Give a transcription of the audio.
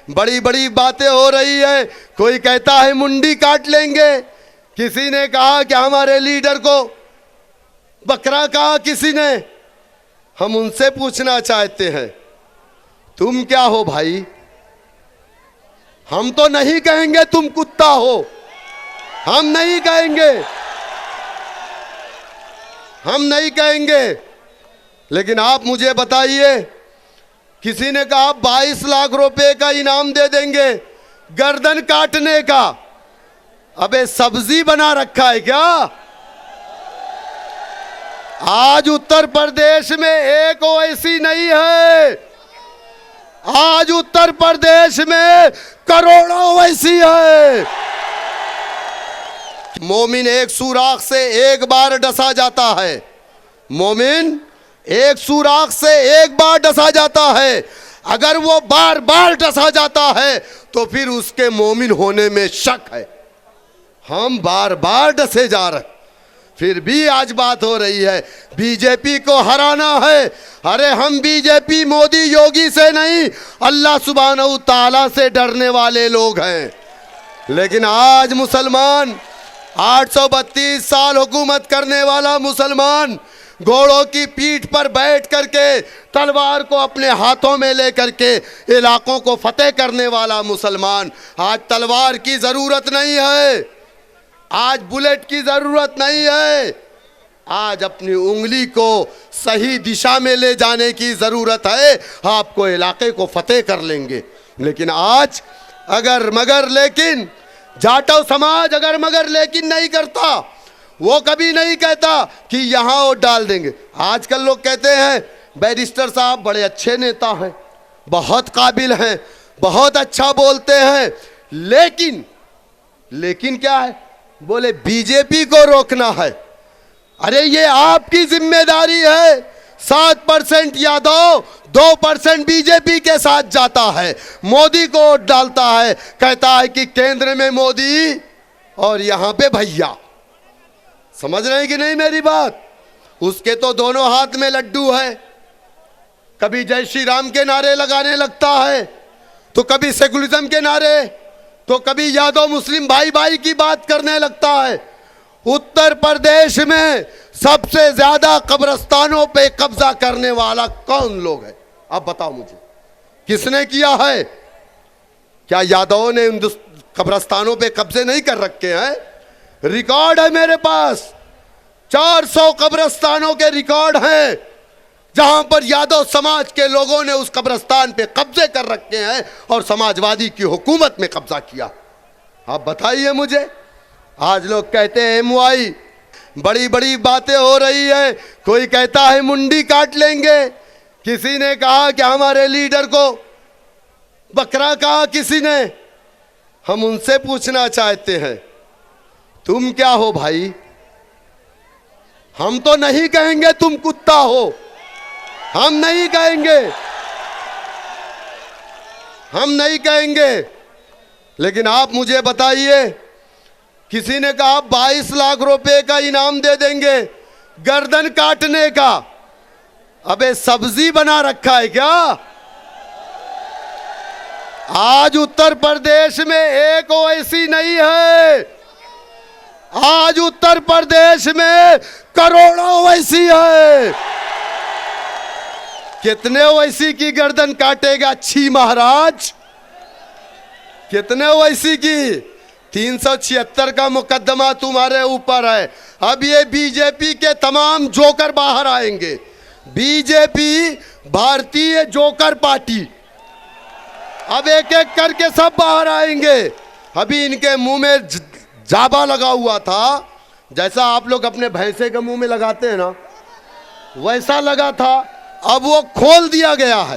बड़ी बड़ी बातें हो रही है। कोई कहता है मुंडी काट लेंगे, किसी ने कहा कि हमारे लीडर को बकरा कहा किसी ने। हम उनसे पूछना चाहते हैं तुम क्या हो भाई? हम तो नहीं कहेंगे तुम कुत्ता हो, हम नहीं कहेंगे, हम नहीं कहेंगे। लेकिन आप मुझे बताइए, किसी ने कहा 22 लाख रुपए का इनाम दे देंगे गर्दन काटने का। अबे सब्जी बना रखा है क्या? आज उत्तर प्रदेश में एक ओवैसी नहीं है, आज उत्तर प्रदेश में करोड़ों ओवैसी है। मोमिन एक सुराख से एक बार डसा जाता है, मोमिन एक सुराख से एक बार डसा जाता है। अगर वो बार बार डसा जाता है तो फिर उसके मोमिन होने में शक है। हम बार बार डसे जा रहे, फिर भी आज बात हो रही है बीजेपी को हराना है। अरे हम बीजेपी मोदी योगी से नहीं, अल्लाह सुब्हानहू ताला से डरने वाले लोग हैं। लेकिन आज मुसलमान, 832 साल हुकूमत करने वाला मुसलमान, घोड़ों की पीठ पर बैठ करके तलवार को अपने हाथों में लेकर के इलाकों को फतेह करने वाला मुसलमान, आज तलवार की जरूरत नहीं है, आज बुलेट की जरूरत नहीं है, आज अपनी उंगली को सही दिशा में ले जाने की जरूरत है। आपको इलाके को फतेह कर लेंगे। लेकिन आज अगर मगर लेकिन जाटव समाज अगर मगर लेकिन नहीं करता, वो कभी नहीं कहता कि यहां वोट डाल देंगे। आजकल लोग कहते हैं बैरिस्टर साहब बड़े अच्छे नेता हैं, बहुत काबिल हैं, बहुत अच्छा बोलते हैं, लेकिन क्या है? बोले बीजेपी को रोकना है। अरे ये आपकी जिम्मेदारी है। 7% यादव, 2% बीजेपी के साथ जाता है, मोदी को वोट डालता है, कहता है कि केंद्र में मोदी और यहां पे भैया। समझ रहे हैं कि नहीं मेरी बात? उसके तो दोनों हाथ में लड्डू है, कभी जय श्री राम के नारे लगाने लगता है, तो कभी सेकुलरिज्म के नारे, तो कभी यादव मुस्लिम भाई भाई की बात करने लगता है। उत्तर प्रदेश में सबसे ज्यादा कब्रिस्तानों पे कब्जा करने वाला कौन लोग है? आप बताओ मुझे, किसने किया है? क्या यादवों ने उन कब्रिस्तानों पे कब्जे नहीं कर रखे हैं? रिकॉर्ड है मेरे पास, 400 कब्रिस्तानों के रिकॉर्ड हैं जहां पर यादव समाज के लोगों ने उस कब्रिस्तान पे कब्जे कर रखे हैं और समाजवादी की हुकूमत में कब्जा किया। आप बताइए मुझे। आज लोग कहते हैं मुआई, बड़ी बड़ी बातें हो रही है। कोई कहता है मुंडी काट लेंगे, किसी ने कहा कि हमारे लीडर को बकरा कहा किसी ने। हम उनसे पूछना चाहते हैं तुम क्या हो भाई? हम तो नहीं कहेंगे तुम कुत्ता हो, हम नहीं कहेंगे, हम नहीं कहेंगे। लेकिन आप मुझे बताइए, किसी ने कहा 22 लाख रुपए का इनाम दे देंगे गर्दन काटने का। अबे सब्जी बना रखा है क्या? आज उत्तर प्रदेश में एक ओवैसी नहीं है, आज उत्तर प्रदेश में करोड़ों ओवैसी है। कितने ओवैसी की गर्दन काटेगा छी महाराज? कितने ओवैसी की? 376 का मुकदमा तुम्हारे ऊपर है। अब ये बीजेपी के तमाम जोकर बाहर आएंगे। बीजेपी भारतीय जोकर पार्टी, अब एक एक करके सब बाहर आएंगे। अभी इनके मुंह में जाबा लगा हुआ था, जैसा आप लोग अपने भैंसे के मुंह में लगाते हैं ना, वैसा लगा था। अब वो खोल दिया गया है।